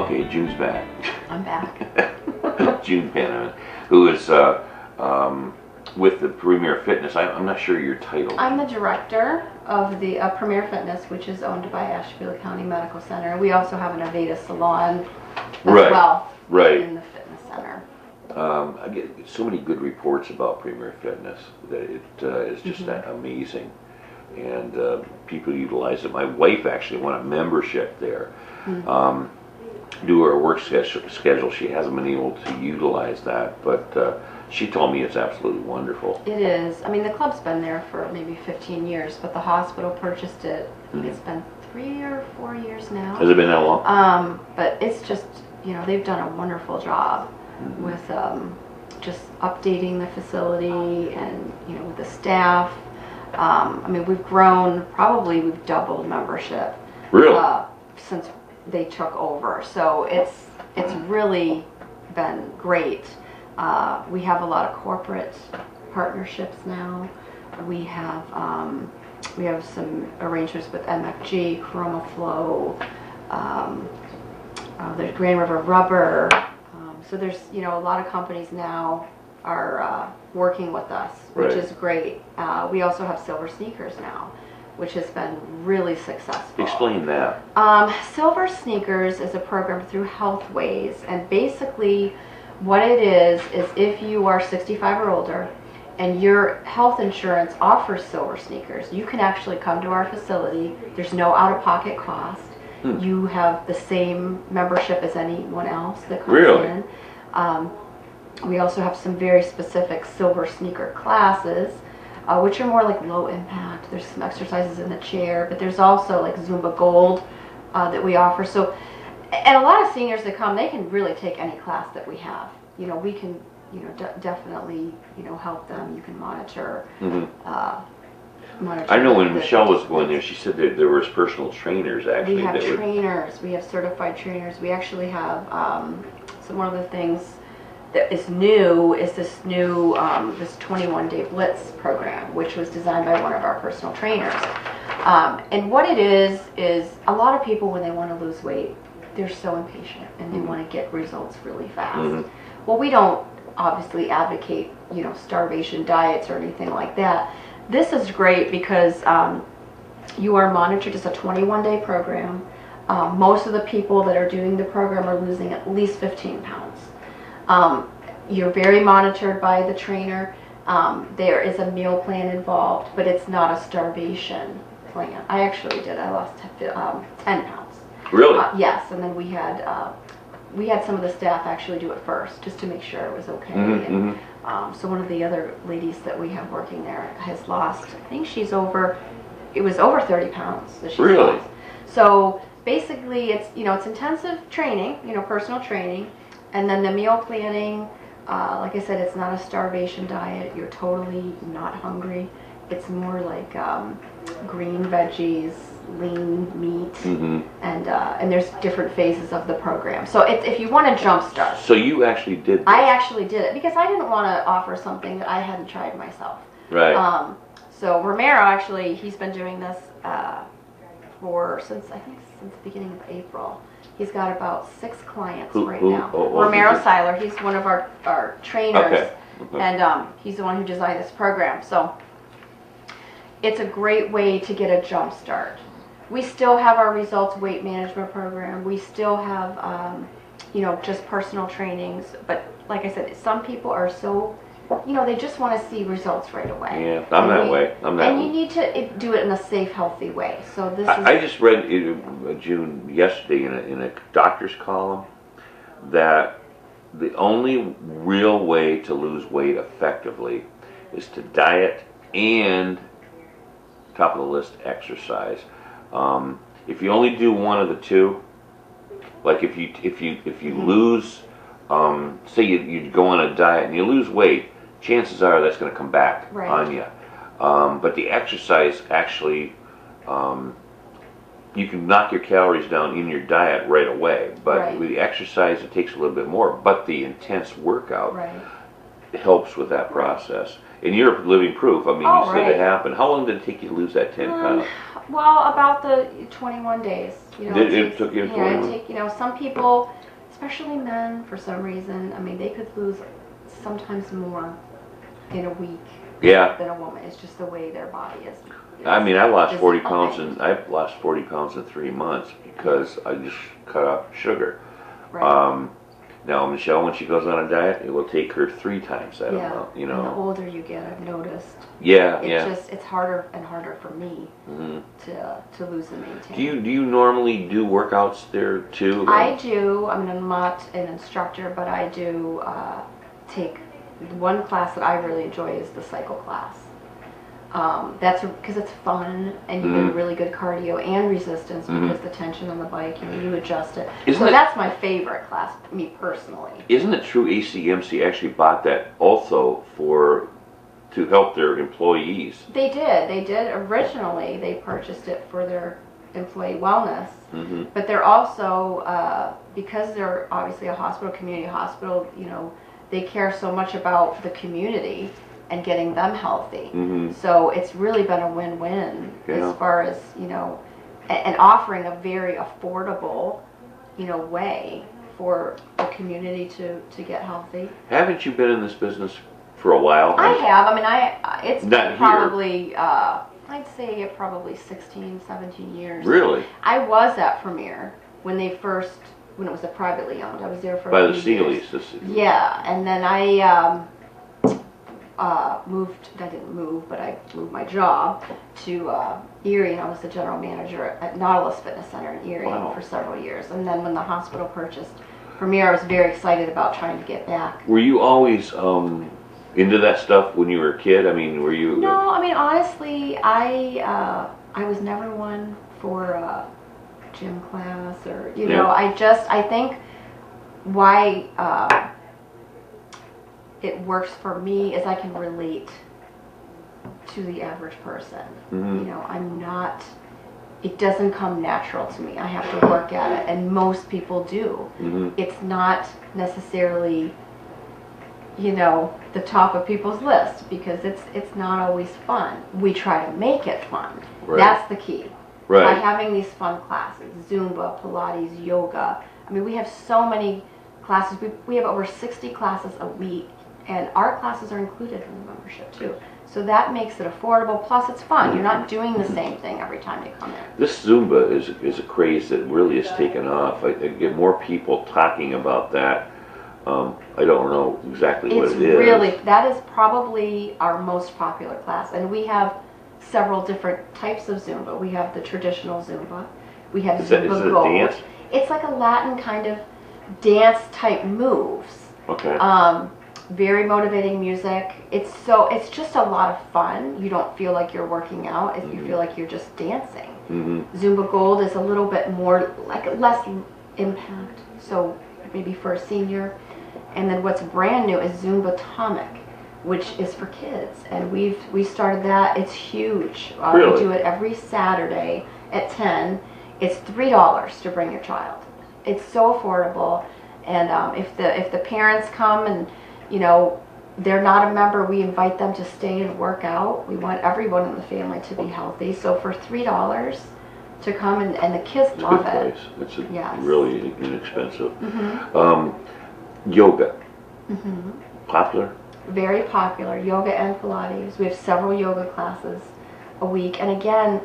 Okay, June's back. I'm back. June Penniman, who is with the Premier Fitness. I'm not sure your title. I'm the director of the Premier Fitness, which is owned by Ashtabula County Medical Center. We also have an Aveda salon as well in the fitness center. I get so many good reports about Premier Fitness that it is just amazing, and people utilize it. My wife actually won a membership there. Due to her work schedule, she hasn't been able to utilize that, but she told me it's absolutely wonderful. It is. I mean, the club's been there for maybe 15 years, but the hospital purchased it. I think it's been 3 or 4 years now. Has it been that long? But it's just, you know, they've done a wonderful job with just updating the facility and, you know, with the staff. I mean, we've grown, we've doubled membership. Really? Since they took over. So it's really been great. We have a lot of corporate partnerships now. We have some arrangements with MFG, ChromaFlow, there's Grand River Rubber. So there's, you know, a lot of companies now are working with us, which is great. We also have Silver Sneakers now, which has been really successful. Explain that. Silver Sneakers is a program through Healthways, and basically what it is if you are 65 or older and your health insurance offers Silver Sneakers, you can actually come to our facility. There's no out-of-pocket cost. You have the same membership as anyone else that comes in. We also have some very specific Silver Sneaker classes, which are more like low impact. There's some exercises in the chair, but there's also like Zumba Gold that we offer. So, and a lot of seniors that come, they can really take any class that we have. You know, we can, you know, definitely, you know, help them. You can monitor. I know when Michelle was going there, she said that there was personal trainers actually. We have trainers. We have certified trainers. We actually have one of the things that is new is this new this 21-day Blitz program, which was designed by one of our personal trainers. And what it is a lot of people, when they want to lose weight, they're so impatient and they want to get results really fast. Well, we don't obviously advocate, you know, starvation diets or anything like that. This is great because you are monitored. It's a 21-day program. Most of the people that are doing the program are losing at least 15 pounds. You're very monitored by the trainer. There is a meal plan involved, but it's not a starvation plan. I actually did. I lost 10 pounds. Really? Yes, and then we had some of the staff actually do it first, just to make sure it was okay. So one of the other ladies that we have working there has lost, I think it was over 30 pounds that she lost. So basically it's, you know, it's intensive training, you know, personal training, and then the meal planning, like I said, it's not a starvation diet. You're totally not hungry. It's more like green veggies, lean meat, and there's different phases of the program. So if you want to jumpstart. So you actually did this. I actually did it because I didn't want to offer something that I hadn't tried myself. Right. So Romero actually, he's been doing this since the beginning of April. He's got about 6 clients right now. Romero Seiler, he's one of our trainers, and he's the one who designed this program. So it's a great way to get a jump start. We still have our results weight management program. We still have, you know, just personal trainings. But like I said, some people are so, you know, they just want to see results right away. Yeah, I'm that way. And you need to do it in a safe, healthy way. So this I just read June yesterday in a doctor's column that the only real way to lose weight effectively is to diet and, top of the list, exercise. If you only do one of the two, like if you lose, say you go on a diet and you lose weight, chances are that's going to come back on you. But the exercise actually, you can knock your calories down in your diet right away. But with the exercise, it takes a little bit more. But the intense workout helps with that process. And you're living proof. I mean, Oh, you said right. it happened. How long did it take you to lose that 10 pounds? Well, about the 21 days. You know, It took you 21? You know, some people, especially men, for some reason, I mean, they could lose sometimes more in a week than a woman. It's just the way their body is. I mean, I lost 40 designed. pounds I've lost 40 pounds in 3 months because I just cut off sugar. Right. Now, Michelle, when she goes on a diet, it will take her 3 times that amount, you know. And the older you get, I've noticed. It's harder and harder for me to lose and maintain. Do you normally do workouts there too? I do. I mean, I'm not an instructor, but I do take one class that I really enjoy is the cycle class. That's because it's fun and you get really good cardio and resistance because the tension on the bike, you adjust it. That's my favorite class, me personally. Isn't it true ACMC actually bought that also to help their employees? They did. Originally, they purchased it for their employee wellness, but they're also, because they're obviously a hospital, community hospital, you know, they care so much about the community and getting them healthy. So it's really been a win-win as far as, you know, and offering a very affordable, you know, way for the community to get healthy. Haven't you been in this business for a while? I have. I mean, it's Not probably, I'd say probably 16, 17 years. Really? I was at Premier when it was a privately owned. I was there for By a the few years. Seagleys. Yeah, and then I I moved my job to Erie, and I was the general manager at Nautilus Fitness Center in Erie for several years. And then when the hospital purchased Premier, I was very excited about trying to get back. Were you always into that stuff when you were a kid? I mean, were you? No, I mean, honestly, I was never one for gym class or, you know, I think why it works for me is I can relate to the average person. You know, it doesn't come natural to me. I have to work at it, and most people do. It's not necessarily, you know, the top of people's list because it's not always fun. We try to make it fun. That's the key. By having these fun classes, Zumba, Pilates, yoga. I mean, we have so many classes. We have over 60 classes a week, and our classes are included in the membership too. So that makes it affordable, plus it's fun. You're not doing the same thing every time you come in. This Zumba is a craze that really has taken off. I get more people talking about that. I don't know exactly what it is. That is probably our most popular class, and we have several different types of Zumba. We have the traditional Zumba. We have Zumba Gold. Dance? It's like a Latin kind of dance type moves. Okay. Very motivating music. It's just a lot of fun. You don't feel like you're working out. You feel like you're just dancing. Zumba Gold is a little bit more, like less impact. So maybe for a senior. And then what's brand new is Zumbatomic, which is for kids. And we started that. It's huge. Really? We do it every Saturday at 10. It's $3 to bring your child. It's so affordable. And if the parents come and, you know, they're not a member, we invite them to stay and work out. We want everyone in the family to be healthy. So for $3 to come, and the kids love it. It's really inexpensive. Yoga. Popular? Very popular. Yoga and Pilates. We have several yoga classes a week. And again,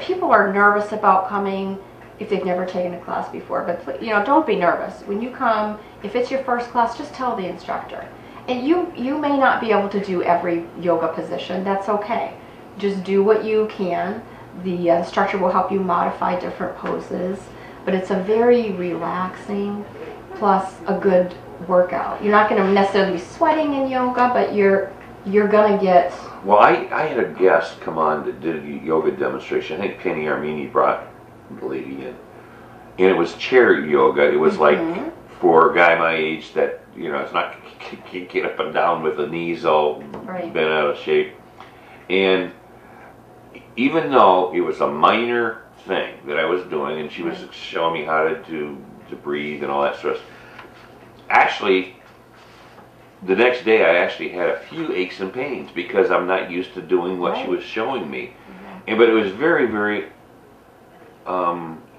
people are nervous about coming if they've never taken a class before. But, you know, don't be nervous. When you come, if it's your first class, just tell the instructor. And you may not be able to do every yoga position. That's okay. Just do what you can. The instructor will help you modify different poses. But it's a very relaxing plus a good workout. You're not going to necessarily be sweating in yoga, but you're going to get... Well, I had a guest come on that did a yoga demonstration. I think Penny Armini brought the lady in. And it was chair yoga. It was like for a guy my age that, you know, it's not get up and down with the knees all bent out of shape. And even though it was a minor thing that I was doing, and she was showing me how to breathe and all that sort of stuff, actually, the next day I actually had a few aches and pains because I'm not used to doing what she was showing me. But it was very, very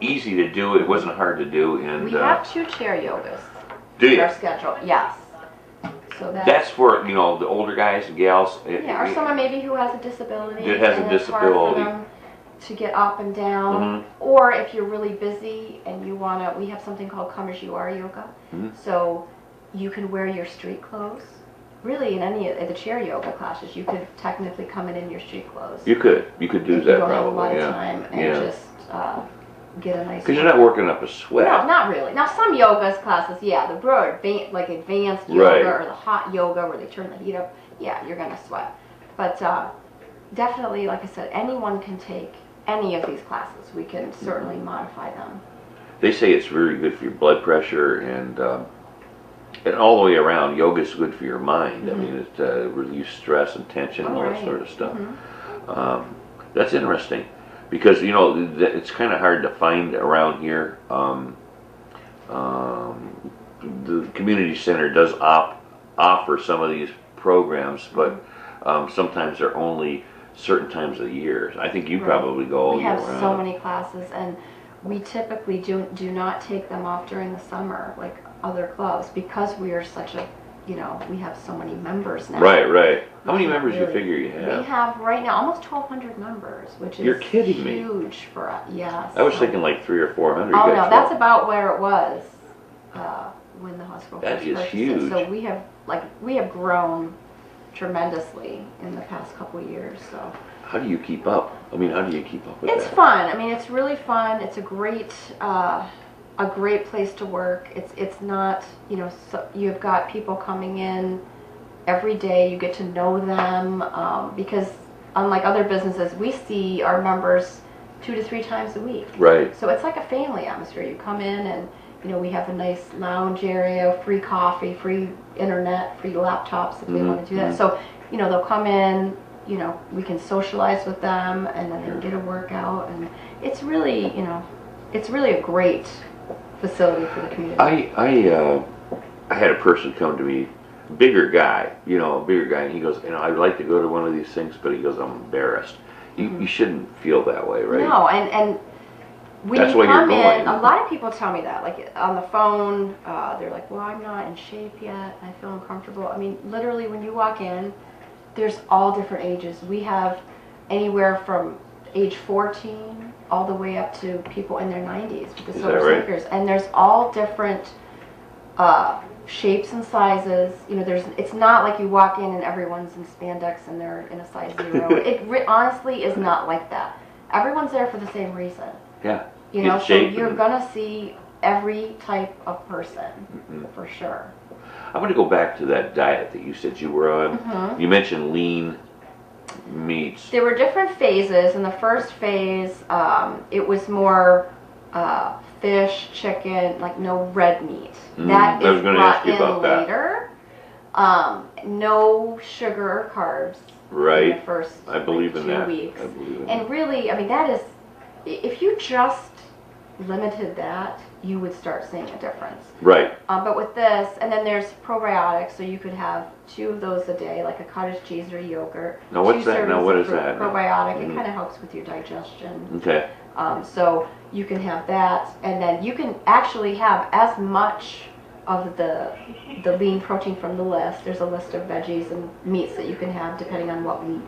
easy to do. It wasn't hard to do. And we have 2 chair yogas in our schedule. Yes. So that's for, you know, the older guys and gals. Yeah, or someone maybe who has a disability. It has a disability. It's hard for them to get up and down. Or if you're really busy and you wanna, we have something called Come As You Are Yoga. So you can wear your street clothes. Really, in any of the chair yoga classes, you could technically come in your street clothes. You could do if that you don't probably. Have a lot of time and just get a nice. Because you're not working up a sweat. No, not really. Now some yoga classes, yeah, the broad, like advanced yoga or the hot yoga where they turn the heat up. Yeah, you're gonna sweat. But definitely, like I said, anyone can take any of these classes. We can certainly modify them. They say it's very good for your blood pressure and all the way around. Yoga is good for your mind. I mean, it relieves stress and tension and all that sort of stuff. That's interesting because, you know, it's kind of hard to find around here. The community center does offer some of these programs, but sometimes they're only certain times of the year. I think you probably go all year round. We have so many classes, and we typically do not take them off during the summer like other clubs because we are such a, you know, we have so many members now. Right. How many members do you figure you have? We have right now almost 1,200 members, which is You're kidding me. Huge for us. Yes. I was thinking like 300 or 400. Oh no, that's about where it was when the hospital that first is purchased huge. it. So we have grown tremendously in the past couple of years. So. How do you keep up? I mean, how do you keep up with that? It's fun. I mean, it's really fun. It's a great place to work. It's not, you know, so you've got people coming in every day. You get to know them because unlike other businesses, we see our members 2 to 3 times a week. Right. So it's like a family atmosphere. You come in and, you know, we have a nice lounge area, free coffee, free internet, free laptops if they want to do that. So, you know, they'll come in, you know, we can socialize with them and then they get a workout, and it's really, you know, it's really a great facility for the community. I had a person come to me, bigger guy, and he goes, you know, I'd like to go to one of these things, but he goes, I'm embarrassed. You shouldn't feel that way, right? No, and when that's you why come you're going. in, a lot of people tell me that, like on the phone, they're like, well, I'm not in shape yet, I feel uncomfortable. I mean, literally when you walk in, there's all different ages. We have anywhere from age 14 all the way up to people in their 90s with the Silver Sneakers. And there's all different shapes and sizes. You know, it's not like you walk in and everyone's in spandex and they're in a size 0. It honestly is not like that. Everyone's there for the same reason. Yeah. You know, so you're gonna see every type of person for sure. I want to go back to that diet that you said you were on. You mentioned lean meats. There were different phases. In the first phase, it was more fish, chicken, like no red meat. That is brought in later. No sugar or carbs. Right. In the first I believe in 2 weeks. I believe in and really, I mean, that is, if you just limited that, you would start seeing a difference. Right. But with this, and then there's probiotics, so you could have 2 of those a day, like a cottage cheese or yogurt. Now what's that? Now what is that? Probiotic. It kind of helps with your digestion. Okay. So you can have that, and then you can actually have as much of the lean protein from the list. There's a list of veggies and meats that you can have depending on what week.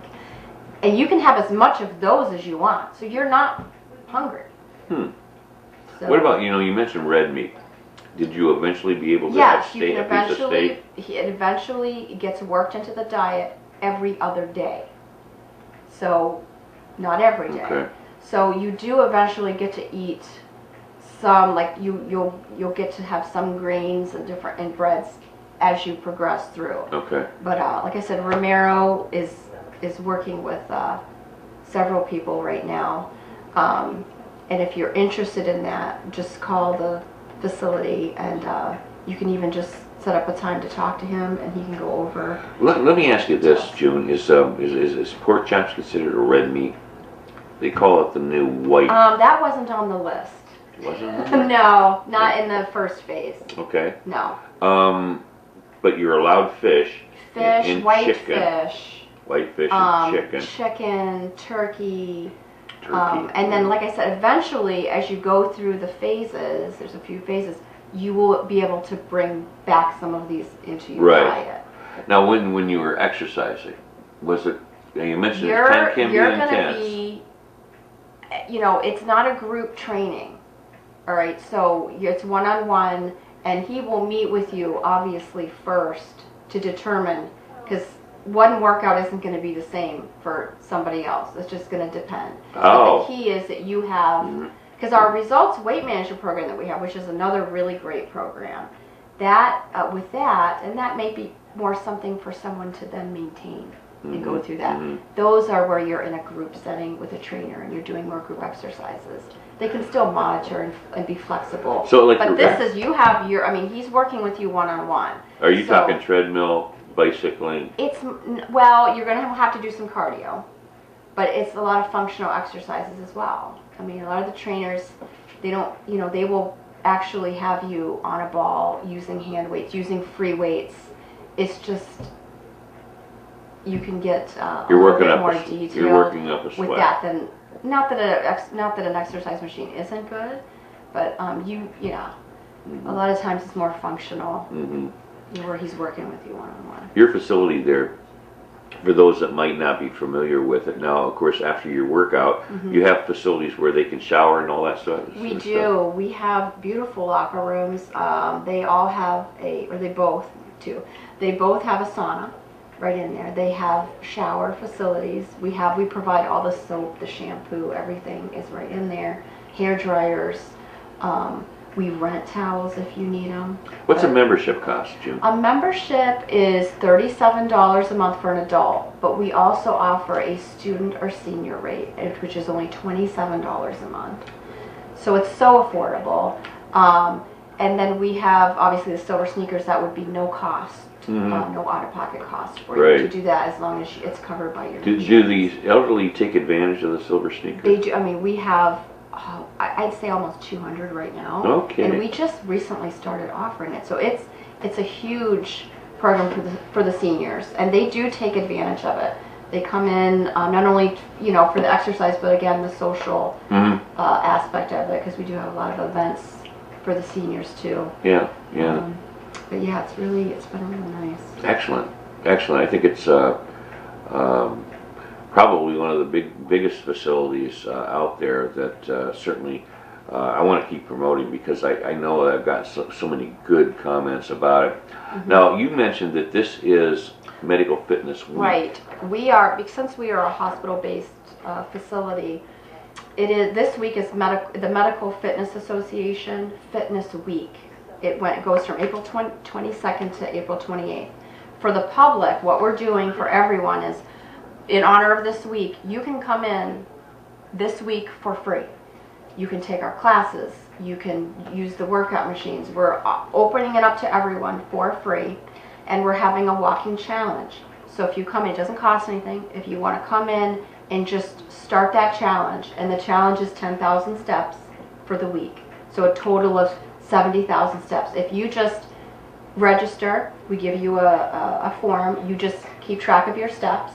And you can have as much of those as you want, so you're not hungry. So, what about, you mentioned red meat. Did you eventually be able to have steak, a piece of steak? It eventually gets worked into the diet every other day. So, not every day. Okay. So you do eventually get to eat some, like you'll get to have some grains and breads as you progress through. Okay. But like I said, Romero is working with several people right now. And if you're interested in that, just call the facility, and you can even just set up a time to talk to him, and he can go over. Let me ask you this, June: is pork chops considered a red meat? They call it the new white. That wasn't on the list. Wasn't it? No, not in the first phase. Okay. No. But you're allowed fish. Fish, white chicken. fish. White fish and chicken. Chicken, turkey. And then, like I said, eventually, as you go through the phases, there's a few phases, you will be able to bring back some of these into your diet. Now, when you were exercising, was it? You mentioned it can be intense. You know, it's not a group training. All right, so it's one-on-one, and he will meet with you obviously first to determine, because one workout isn't going to be the same for somebody else. It's just going to depend. But the key is that you have, because our results weight management program that we have, which is another really great program, that with that, and that may be more something for someone to then maintain and go through that. Those are where you're in a group setting with a trainer and you're doing more group exercises. They can still monitor and be flexible. So, like, but this is, you have your, I mean, he's working with you one-on-one. Are you talking treadmill, bicycling? It's, well, you're going to have to do some cardio, but it's a lot of functional exercises as well. I mean, a lot of the trainers, they don't, you know, they will actually have you on a ball using hand weights, using free weights. It's just, you can get a little bit more detailed you're working up a sweat. With that than, not that an exercise machine isn't good, but you know, a lot of times it's more functional, where he's working with you one-on-one. Your facility there, for those that might not be familiar with it, now of course after your workout, you have facilities where they can shower and all that stuff. We do. We have beautiful locker rooms. They all have they both have a sauna right in there. They have shower facilities. We provide all the soap, the shampoo, everything is right in there. Hair dryers. We rent towels if you need them. What's a membership cost, June? A membership is $37 a month for an adult, but we also offer a student or senior rate, which is only $27 a month. So it's so affordable. And then we have, obviously, the silver sneakers. That would be no cost. No out-of-pocket cost for you to do that, as long as it's covered by your insurance. Do these elderly take advantage of the silver sneakers? They do. I mean, we have, I'd say almost 200 right now. Okay. And we just recently started offering it, so it's a huge program for the seniors, and they do take advantage of it. They come in not only for the exercise, but again the social aspect of it, because we do have a lot of events for the seniors too. Yeah. But yeah, it's been really nice. Excellent. I think it's probably one of the biggest facilities out there that certainly I want to keep promoting, because I know that I've got so many good comments about it. Now, you mentioned that this is Medical Fitness Week. Right. Since we are a hospital-based facility, this week is the Medical Fitness Association Fitness Week. It goes from April 22nd to April 28th. For the public, what we're doing for everyone is, in honor of this week, you can come in this week for free. You can take our classes. You can use the workout machines. We're opening it up to everyone for free, and we're having a walking challenge. So if you come in, it doesn't cost anything. If you want to come in and just start that challenge, and the challenge is 10,000 steps for the week. So a total of 70,000 steps. If you just register, we give you a form. You just keep track of your steps.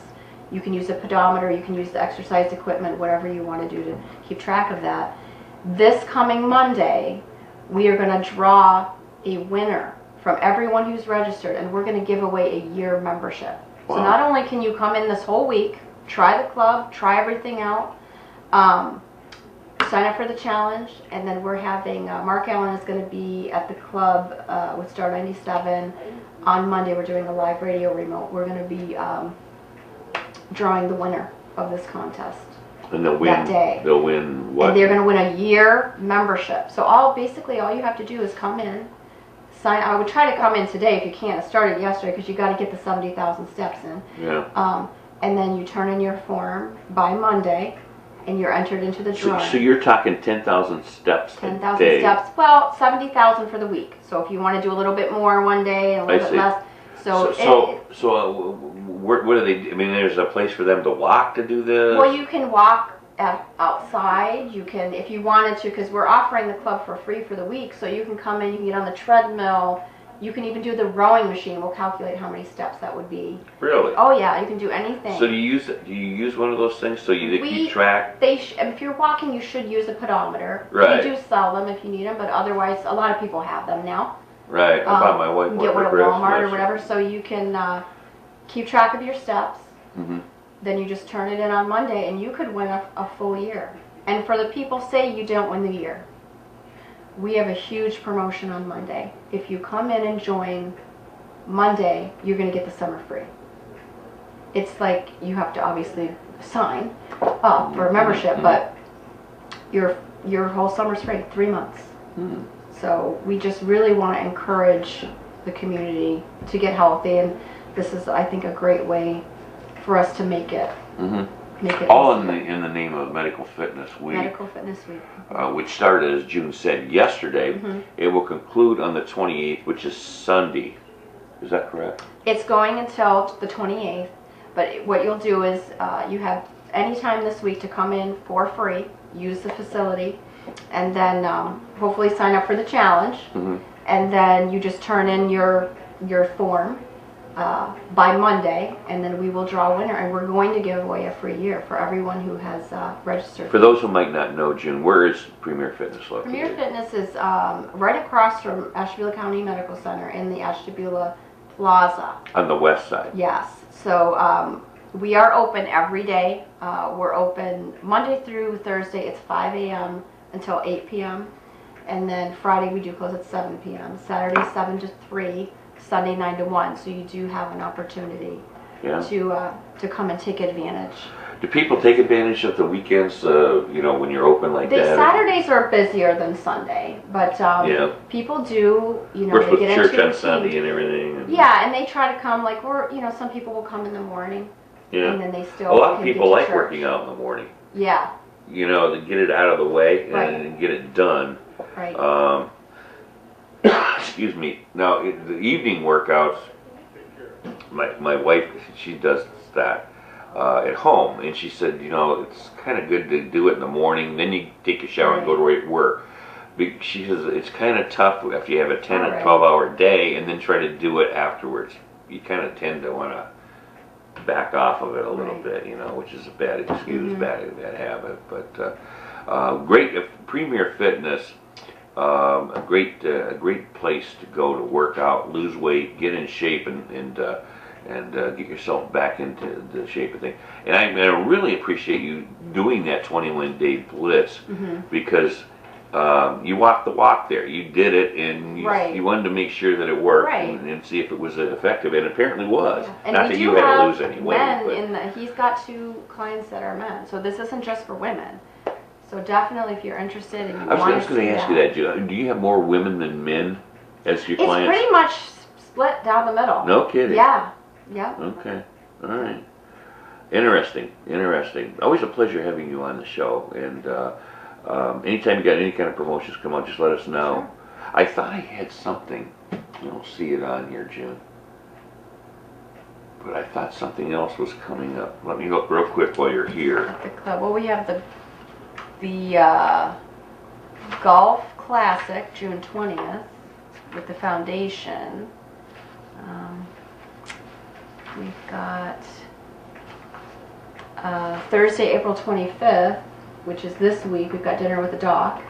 You can use a pedometer, you can use the exercise equipment, whatever you want to do to keep track of that. This coming Monday, we are going to draw a winner from everyone who's registered, and we're going to give away a year membership. Wow. So not only can you come in this whole week, try the club, try everything out, sign up for the challenge, and then we're having, Mark Allen is going to be at the club with Star 97. On Monday, we're doing a live radio remote. We're going to be drawing the winner of this contest. And they'll win, that day. They'll win what? And they're going to win a year membership. So basically all you have to do is come in, sign. I would try to come in today if you can't. It started yesterday because you got to get the 70,000 steps in. Yeah. And then you turn in your form by Monday, and you're entered into the drawing. So you're talking 10,000 steps 10,000 steps. Well, 70,000 for the week. So if you want to do a little bit more one day and a little bit less. What do they? I mean, there's a place for them to walk to do this. Well, you can walk outside. You can, if you wanted to, because we're offering the club for free for the week. So you can come in, you can get on the treadmill, You can even do the rowing machine. We'll calculate how many steps that would be. Really? Oh yeah, you can do anything. So do you use one of those things so you keep track? If you're walking, you should use a pedometer. Right. We do sell them if you need them, but otherwise, a lot of people have them now. Right. I bought my wife You one get one for at Walmart Christmas. or whatever, so you can keep track of your steps. Mm-hmm. Then you just turn it in on Monday, and you could win a full year. And for the people say you don't win the year, we have a huge promotion on Monday. If you come in and join Monday, you're going to get the summer free. It's like you have to obviously sign up for a membership, but your whole summer's free, 3 months. Mm-hmm. So we just really want to encourage the community to get healthy, and this is, I think, a great way for us to make it. Mm-hmm. Make it all easier. in the name of Medical Fitness Week. Medical Fitness Week. Which started, as June said, yesterday. Mm-hmm. It will conclude on the 28th, which is Sunday. Is that correct? It's going until the 28th, but what you'll do is you have any time this week to come in for free, use the facility, and then hopefully sign up for the challenge. Mm-hmm. And then you just turn in your form by Monday, and then we will draw a winner, and we're going to give away a free year for everyone who has registered. For those who might not know, June, where is Premier Fitness located? Premier Fitness is right across from Ashtabula County Medical Center in the Ashtabula Plaza. On the west side. Yes. So we are open every day. We're open Monday through Thursday. It's 5 a.m. until 8 p.m. And then Friday we do close at 7 p.m. Saturday 7 to 3. Sunday 9 to 1, so you do have an opportunity to come and take advantage. Do people take advantage of the weekends, when you're open like that? Saturdays are busier than Sunday, but people do, We're supposed they to get church into on routine. Sunday and everything. Yeah, and they try to come, some people will come in the morning, and then they still a lot of can people get to like church. working out in the morning. Yeah. To get it out of the way Right. and get it done. Right. Excuse me. Now, the evening workouts, my wife, she does that at home, and she said, it's kind of good to do it in the morning, then you take a shower and go to work. She says it's kind of tough if you have a 10 or 12-hour day and then try to do it afterwards. You kind of tend to want to back off of it a little bit, which is a bad excuse, bad habit. But great, Premier Fitness. A great place to go to work out, lose weight, get in shape, and get yourself back into the shape of things. And I really appreciate you doing that 21-day blitz because you walked the walk there. You did it, and you wanted to make sure that it worked and see if it was effective, and apparently was. Yeah. And not that you had to lose any weight. He's got 2 clients that are men, so this isn't just for women. So definitely, if you're interested and you want to I was going to ask you that, Jill. Do you have more women than men as your clients? It's pretty much split down the middle. No kidding. Yeah. Yeah. Okay. All right. Interesting. Always a pleasure having you on the show. And anytime you got any kind of promotions come on, just let us know. Sure. I thought I had something. I don't see it on here, June. But I thought something else was coming up. Let me look real quick while you're here. At the club. Well, we have the Golf Classic, June 20th, with the foundation. We've got Thursday, April 25th, which is this week. We've got dinner with the doc.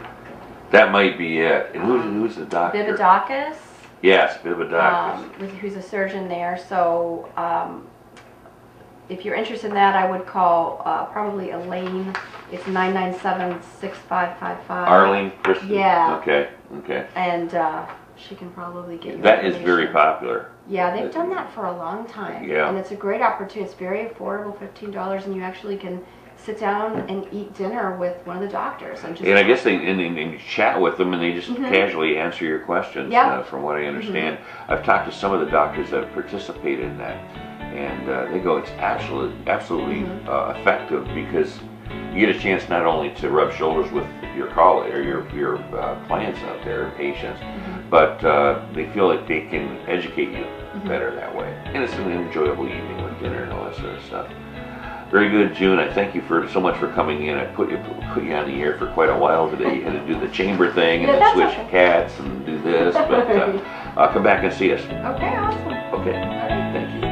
That might be it. And who's the doctor? Bibidakis. Yes, Bibidakis. Who's a surgeon there. So if you're interested in that, I would call probably Elaine. It's 997-6555. Arlene Kristen? Yeah. Okay. And she can probably get you that is very popular. Yeah, they've done that for a long time. Yeah. And it's a great opportunity. It's very affordable, $15, and you actually can sit down and eat dinner with one of the doctors. And I guess they chat with them, and they just casually answer your questions, from what I understand. I've talked to some of the doctors that have participated in that, and they go, it's absolutely effective because you get a chance not only to rub shoulders with your colleague or your clients out there, patients, but they feel like they can educate you better that way. And it's an enjoyable evening with dinner and all that sort of stuff. Very good, June. I thank you so much for coming in. I put you on the air for quite a while today. You had to do the chamber thing and then switch cats and do this, but come back and see us. Okay, awesome. Okay, All right. thank you.